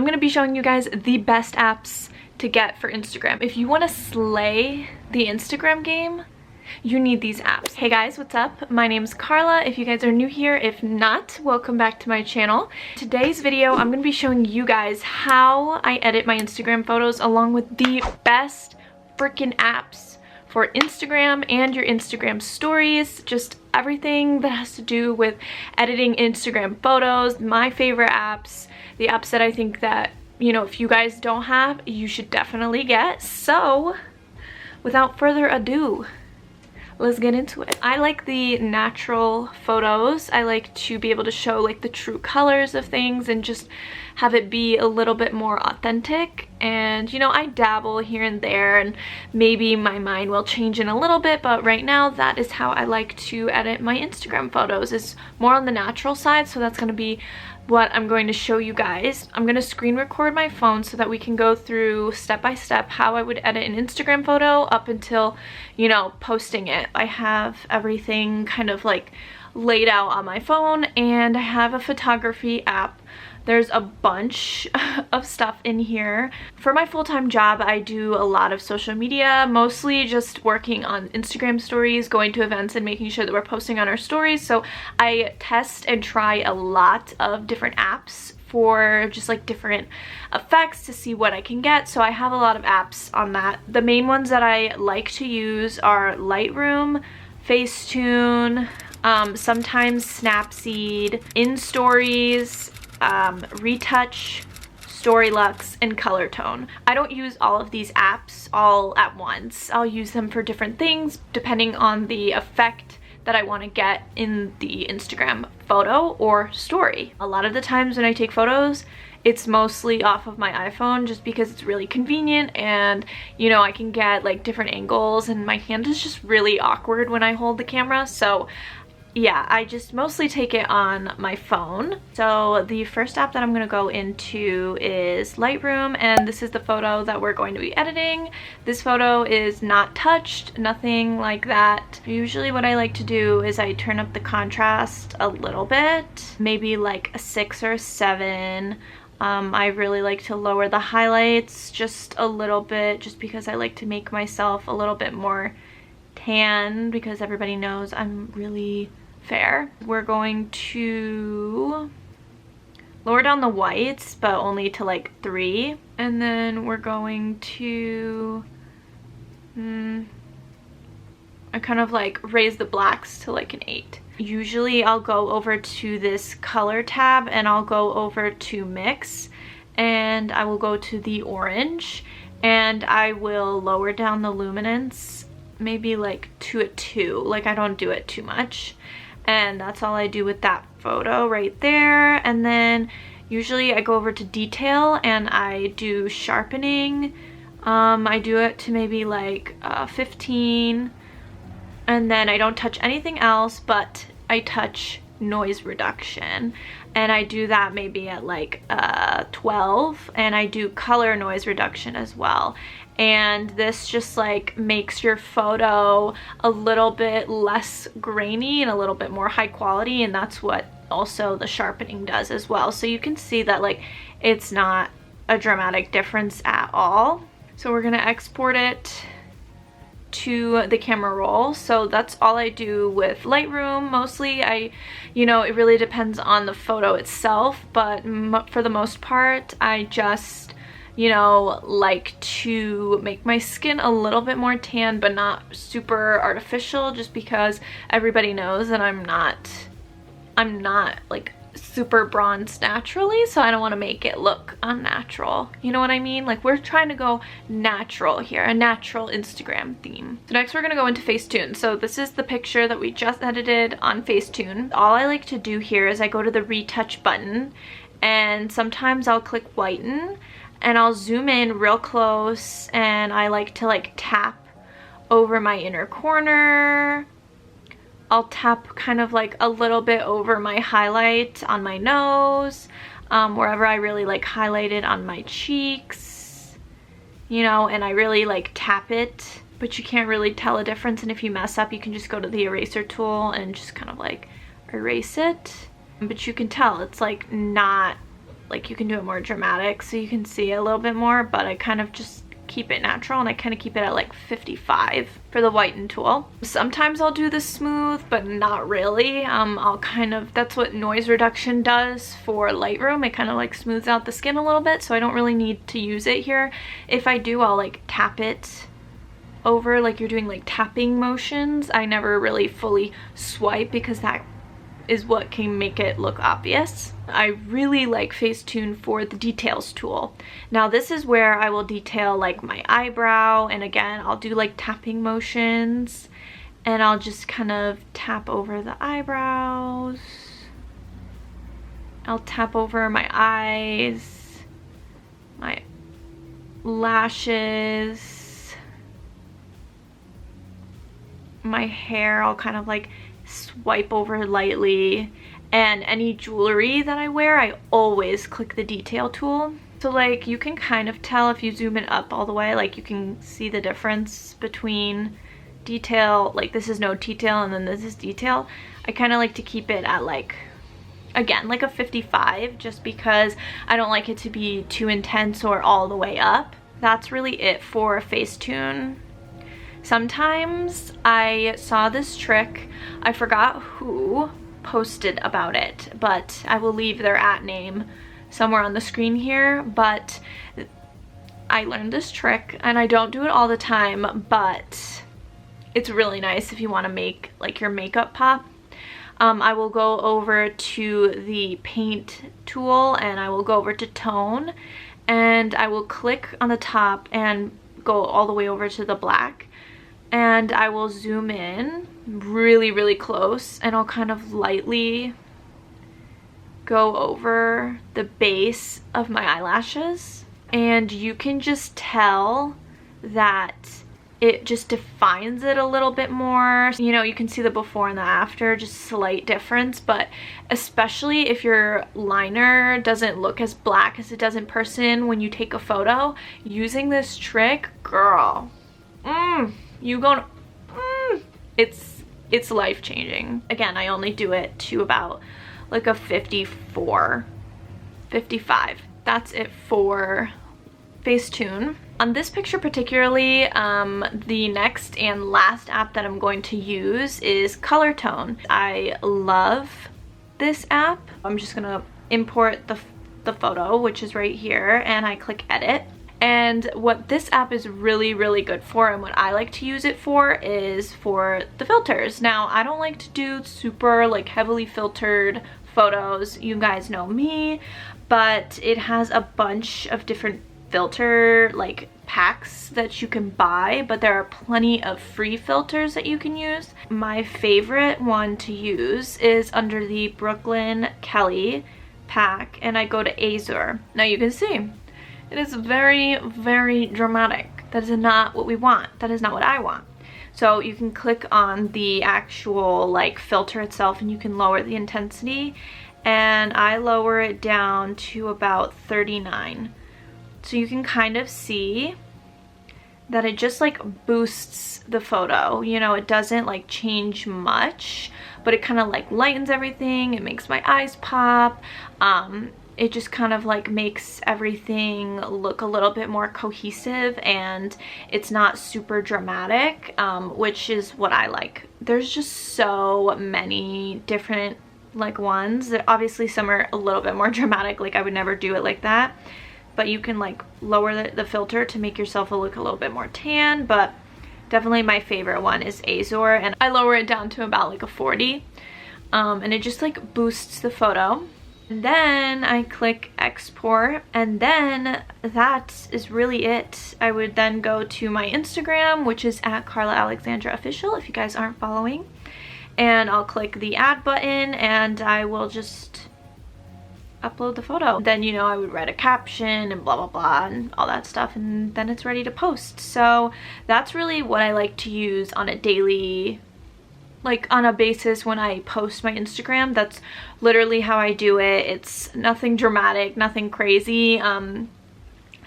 I'm gonna be showing you guys the best apps to get for Instagram. If you want to slay the Instagram game, you need these apps. Hey guys, what's up? My name's Carla. If you guys are new here, if not, welcome back to my channel. Today's video, I'm gonna be showing you guys how I edit my Instagram photos along with the best freaking apps for Instagram and your Instagram stories, just everything that has to do with editing Instagram photos, my favorite apps, the apps that I think that, you know, if you guys don't have, you should definitely get. So without further ado, let's get into it. I like the natural photos. I like to be able to show like the true colors of things and just have it be a little bit more authentic. And you know, I dabble here and there and maybe my mind will change in a little bit, but right now that is how I like to edit my Instagram photos, is more on the natural side. So that's going to be what I'm going to show you guys. I'm going to screen record my phone so that we can go through step by step how I would edit an Instagram photo up until, you know, posting it. I have everything kind of like laid out on my phone, and I have a photography app. There's a bunch of stuff in here. For my full-time job, I do a lot of social media, mostly just working on Instagram stories, going to events and making sure that we're posting on our stories. So I test and try a lot of different apps for just like different effects to see what I can get. So I have a lot of apps on that. The main ones that I like to use are Lightroom, Facetune, sometimes Snapseed, Instories, Retouch, StoryLuxe, and Colourtone. I don't use all of these apps all at once. I'll use them for different things depending on the effect that I want to get in the Instagram photo or story. A lot of the times when I take photos, it's mostly off of my iPhone just because it's really convenient, and you know, I can get like different angles and my hand is just really awkward when I hold the camera. So yeah, I just mostly take it on my phone. So the first app that I'm gonna go into is Lightroom, and this is the photo that we're going to be editing. This photo is not touched, nothing like that. Usually what I like to do is I turn up the contrast a little bit, maybe like a 6 or a 7. I really like to lower the highlights just a little bit, just because I like to make myself a little bit more tan, because everybody knows I'm really fair. We're going to lower down the whites, but only to like 3, and then we're going to I kind of like raise the blacks to like an 8. Usually I'll go over to this color tab and I'll go over to mix, and I will go to the orange, and I will lower down the luminance maybe like to a 2. Like, I don't do it too much, and that's all I do with that photo right there. And then usually I go over to detail and I do sharpening. I do it to maybe like 15, and then I don't touch anything else, but I touch noise reduction, and I do that maybe at like 12, and I do color noise reduction as well. And this just like makes your photo a little bit less grainy and a little bit more high quality, and that's what also the sharpening does as well. So you can see that like it's not a dramatic difference at all. So we're gonna export it to the camera roll. So that's all I do with Lightroom. Mostly you know, it really depends on the photo itself, but for the most part I just, you know, like to make my skin a little bit more tan, but not super artificial, just because everybody knows that I'm not like super bronzed naturally, so I don't want to make it look unnatural. You know what I mean? Like, we're trying to go natural here, a natural Instagram theme. So next we're gonna go into Facetune. So this is the picture that we just edited on Facetune. All I like to do here is I go to the retouch button, and sometimes I'll click whiten, and I'll zoom in real close, and I like to like tap over my inner corner. I'll tap kind of like a little bit over my highlight on my nose, wherever I really like highlighted on my cheeks, you know, and I really like tap it, but you can't really tell a difference. And if you mess up, you can just go to the eraser tool and just kind of like erase it. But you can tell it's like not like you can do it more dramatic so you can see a little bit more, but I kind of just keep it natural, and I kind of keep it at like 55 for the whiten tool. Sometimes I'll do the smooth, but not really. I'll kind of, that's what noise reduction does for Lightroom. It kind of like smooths out the skin a little bit, so I don't really need to use it here. If I do, I'll like tap it over, like you're doing like tapping motions. I never really fully swipe because that is what can make it look obvious. I really like Facetune for the details tool. Now this is where I will detail like my eyebrow, and again I'll do like tapping motions, and I'll just kind of tap over the eyebrows. I'll tap over my eyes, my lashes, my hair. I'll kind of like swipe over lightly, and any jewelry that I wear, I always click the detail tool. So like you can kind of tell if you zoom it up all the way, like you can see the difference between detail, like this is no detail and then this is detail. I kind of like to keep it at like, again, like a 55, just because I don't like it to be too intense or all the way up. That's really it for Facetune. Sometimes I saw this trick, I forgot who posted about it, but I will leave their @name somewhere on the screen here. But I learned this trick, and I don't do it all the time, but it's really nice if you want to make like your makeup pop. I will go over to the paint tool, and I will go over to tone, and I will click on the top and go all the way over to the black, and I will zoom in really close, and I'll kind of lightly go over the base of my eyelashes, and you can just tell that it just defines it a little bit more. You know, you can see the before and the after, just slight difference, but especially if your liner doesn't look as black as it does in person when you take a photo, using this trick, girl, you gonna, it's life-changing. Again, I only do it to about like a 54, 55. That's it for Facetune. On this picture particularly, the next and last app that I'm going to use is ColorTone. I love this app. I'm just gonna import the photo, which is right here, and I click edit. And what this app is really good for, and what I like to use it for, is for the filters. Now, I don't like to do super like heavily filtered photos, you guys know me, but it has a bunch of different filter like packs that you can buy, but there are plenty of free filters that you can use. My favorite one to use is under the Brooklyn Kelly pack, and I go to Azure. Now you can see it is very dramatic. That is not what we want. That is not what I want. So you can click on the actual like filter itself, and you can lower the intensity, and I lower it down to about 39. So you can kind of see that it just like boosts the photo. You know, it doesn't like change much, but it kind of like lightens everything. It makes my eyes pop. It just kind of like makes everything look a little bit more cohesive, and it's not super dramatic, which is what I like. There's just so many different like ones that obviously some are a little bit more dramatic, like I would never do it like that, but you can like lower the filter to make yourself look a little bit more tan. But definitely my favorite one is Azure, and I lower it down to about like a 40, and it just like boosts the photo. And then I click export, and then that is really it. I would then go to my Instagram, which is at Carla Alexandra Official, if you guys aren't following, and I'll click the add button, and I will just upload the photo. Then, you know, I would write a caption and blah blah and all that stuff, and then it's ready to post. So that's really what I like to use on a daily, like on a basis when I post my Instagram. That's literally how I do it. It's nothing dramatic, nothing crazy.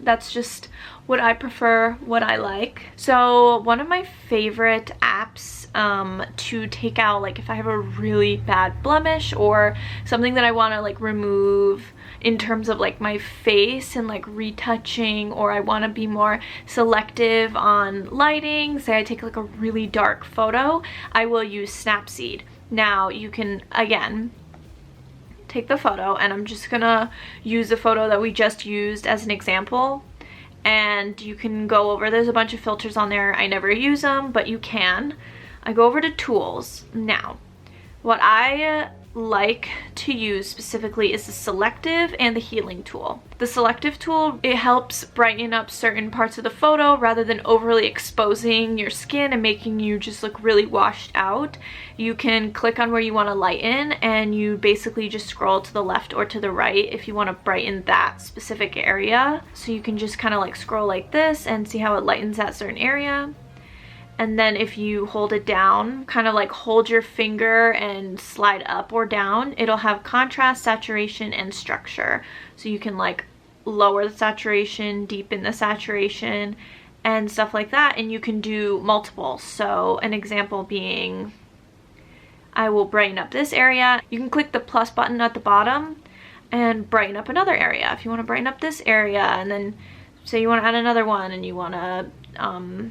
That's just what I prefer, what I like. So one of my favorite apps to take out, like if I have a really bad blemish or something that I want to like remove in terms of like my face and like retouching, or I want to be more selective on lighting, say I take like a really dark photo, I will use Snapseed. Now you can, again, take the photo, and I'm just gonna use the photo that we just used as an example, and you can go over, there's a bunch of filters on there. I never use them, but you can. I go over to tools. Now, what I like to use specifically is the selective and the healing tool. The selective tool, it helps brighten up certain parts of the photo rather than overly exposing your skin and making you just look really washed out. You can click on where you want to lighten, and you basically just scroll to the left or to the right if you want to brighten that specific area. So you can just kind of like scroll like this and see how it lightens that certain area. And then if you hold it down, kind of like hold your finger and slide up or down, it'll have contrast, saturation, and structure. So you can like lower the saturation, deepen the saturation, and stuff like that. And you can do multiple. So an example being, I will brighten up this area. You can click the plus button at the bottom and brighten up another area. If you want to brighten up this area, and then say you want to add another one, and you want to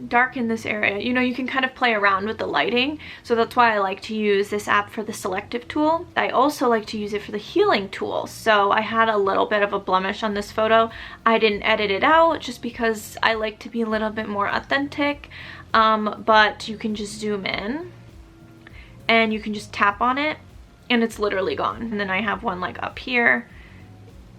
darken this area, you know, you can kind of play around with the lighting. So that's why I like to use this app for the selective tool. I also like to use it for the healing tool. So I had a little bit of a blemish on this photo. I didn't edit it out just because I like to be a little bit more authentic, but you can just zoom in and you can just tap on it and it's literally gone. And then I have one like up here,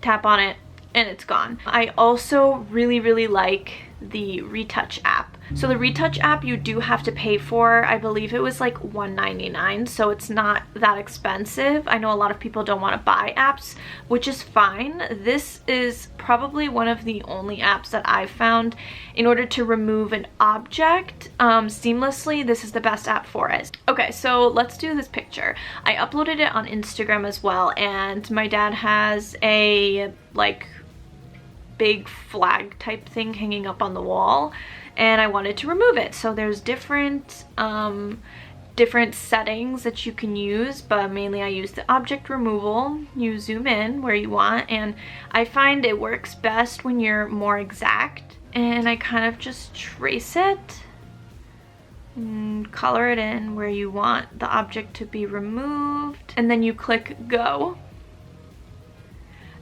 tap on it and it's gone. I also really like the Retouch app. So the Retouch app you do have to pay for. I believe it was like $1.99, so it's not that expensive. I know a lot of people don't want to buy apps, which is fine. This is probably one of the only apps that I've found in order to remove an object seamlessly. This is the best app for it. Okay, so let's do this picture. I uploaded it on Instagram as well, and my dad has a like big flag type thing hanging up on the wall, and I wanted to remove it. So there's different settings that you can use, but mainly I use the object removal. You zoom in where you want, and I find it works best when you're more exact. And I kind of just trace it and color it in where you want the object to be removed, and then you click go.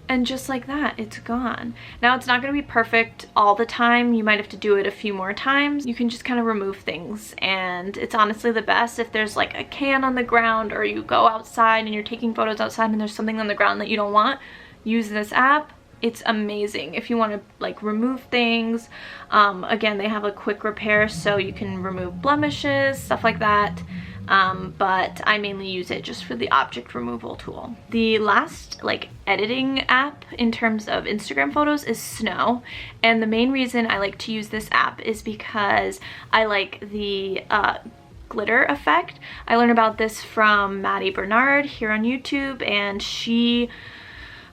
And just like that, it's gone. Now, it's not going to be perfect all the time. You might have to do it a few more times. You can just kind of remove things, and it's honestly the best if there's like a can on the ground, or you go outside and you're taking photos outside and there's something on the ground that you don't want. Use this app. It's amazing if you want to like remove things. Again, they have a quick repair, so you can remove blemishes, stuff like that. But I mainly use it just for the object removal tool. The last like editing app in terms of Instagram photos is Snow, and the main reason I like to use this app is because I like the glitter effect. I learned about this from Maddie Bernard here on YouTube, and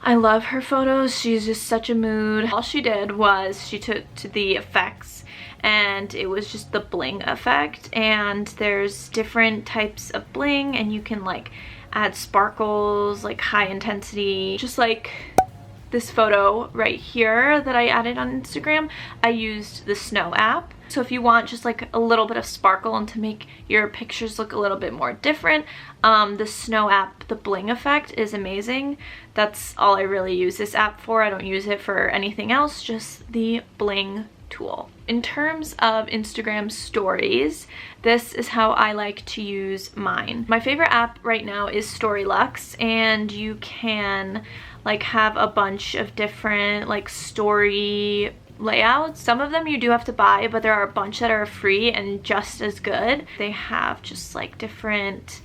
I love her photos. She's just such a mood. All she did was she took to the effects, and it was just the bling effect, and there's different types of bling, and you can like add sparkles, like high intensity, just like this photo right here that I added on Instagram. I used the Snow app. So if you want just like a little bit of sparkle and to make your pictures look a little bit more different, the Snow app, the bling effect, is amazing. That's all I really use this app for. I don't use it for anything else, just the bling tool. In terms of Instagram stories, this is how I like to use mine. My favorite app right now is StoryLuxe, and you can like have a bunch of different like story layouts. Some of them you do have to buy, but there are a bunch that are free and just as good. They have just like different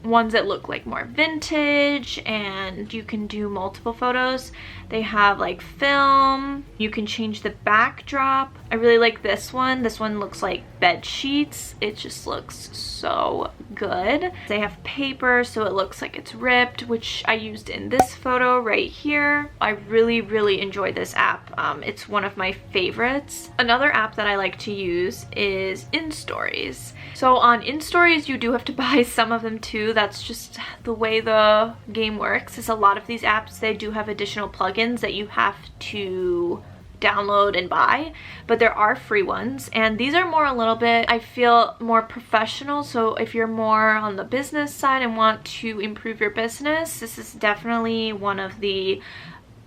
ones that look like more vintage, and you can do multiple photos. They have like film. You can change the backdrop. I really like this one. This one looks like bed sheets. It just looks so good. They have paper, so it looks like it's ripped, which I used in this photo right here. I really enjoy this app. It's one of my favorites. Another app that I like to use is Instories. So on Instories, you do have to buy some of them too. you. That's just the way the game works. Is a lot of these apps, they do have additional plugins that you have to download and buy, but there are free ones, and these are more a little bit, I feel, more professional. So if you're more on the business side and want to improve your business, this is definitely one of the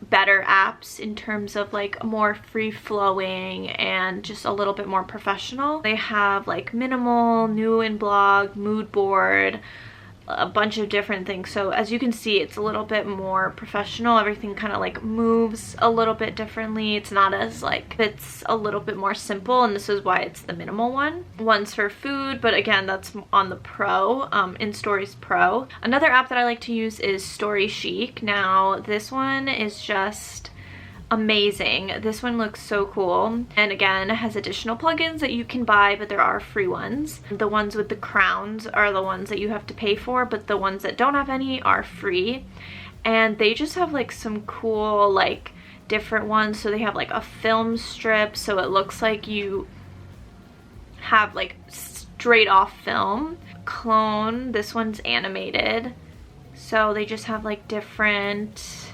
better apps in terms of like more free-flowing and just a little bit more professional. They have like minimal, new in blog, mood board, a bunch of different things. So as you can see, it's a little bit more professional. Everything kind of like moves a little bit differently. It's not as like, it's a little bit more simple, and this is why it's the minimal one. One's for food, but again, that's on the Pro, Instories Pro. Another app that I like to use is Storychic. Now this one is just amazing. This one looks so cool, and again, it has additional plugins that you can buy, but there are free ones. The ones with the crowns are the ones that you have to pay for, but the ones that don't have any are free. And they just have like some cool like different ones. So they have like a film strip, so it looks like you have like straight off film. Clone, this one's animated, so they just have like different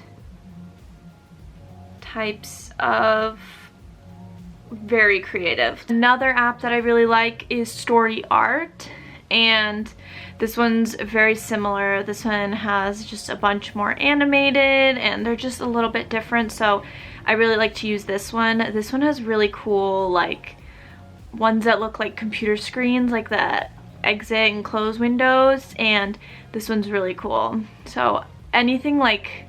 types of, very creative. Another app that I really like is Story Art, and this one's very similar. This one has just a bunch more animated, and they're just a little bit different, so I really like to use this one. This one has really cool like ones that look like computer screens, like the exit and close windows, and this one's really cool. So anything like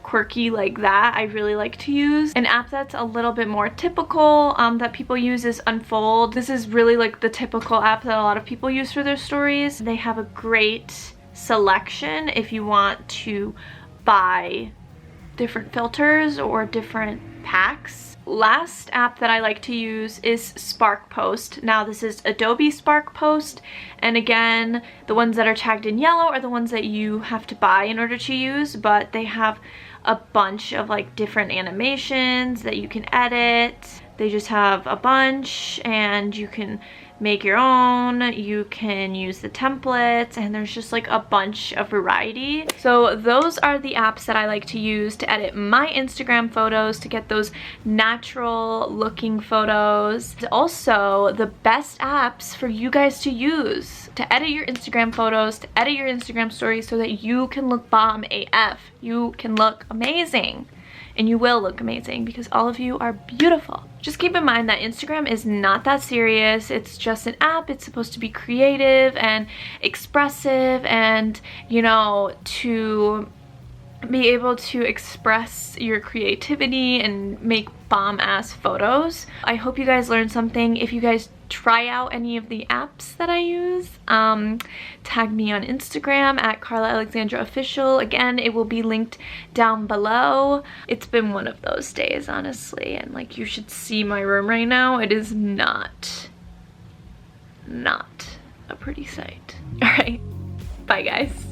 quirky like that I really like to use. An app that's a little bit more typical that people use is Unfold. This is really like the typical app that a lot of people use for their stories. They have a great selection if you want to buy different filters or different packs. Last app that I like to use is Spark Post. Now this is Adobe Spark Post, and again, the ones that are tagged in yellow are the ones that you have to buy in order to use, but they have a bunch of like different animations that you can edit. They just have a bunch, and you can make your own, you can use the templates, and there's just like a bunch of variety. So those are the apps that I like to use to edit my Instagram photos, to get those natural looking photos. Also, the best apps for you guys to use to edit your Instagram photos, to edit your Instagram stories, so that you can look bomb AF. You can look amazing. And you will look amazing, because all of you are beautiful. Just keep in mind that Instagram is not that serious. It's just an app. It's supposed to be creative and expressive, and, you know, to be able to express your creativity and make bomb-ass photos. I hope you guys learned something. If you guys try out any of the apps that I use, tag me on Instagram at Carla Alexandra Official. Again, it will be linked down below. It's been one of those days, honestly, and like, you should see my room right now. It is not a pretty sight. All right, bye guys.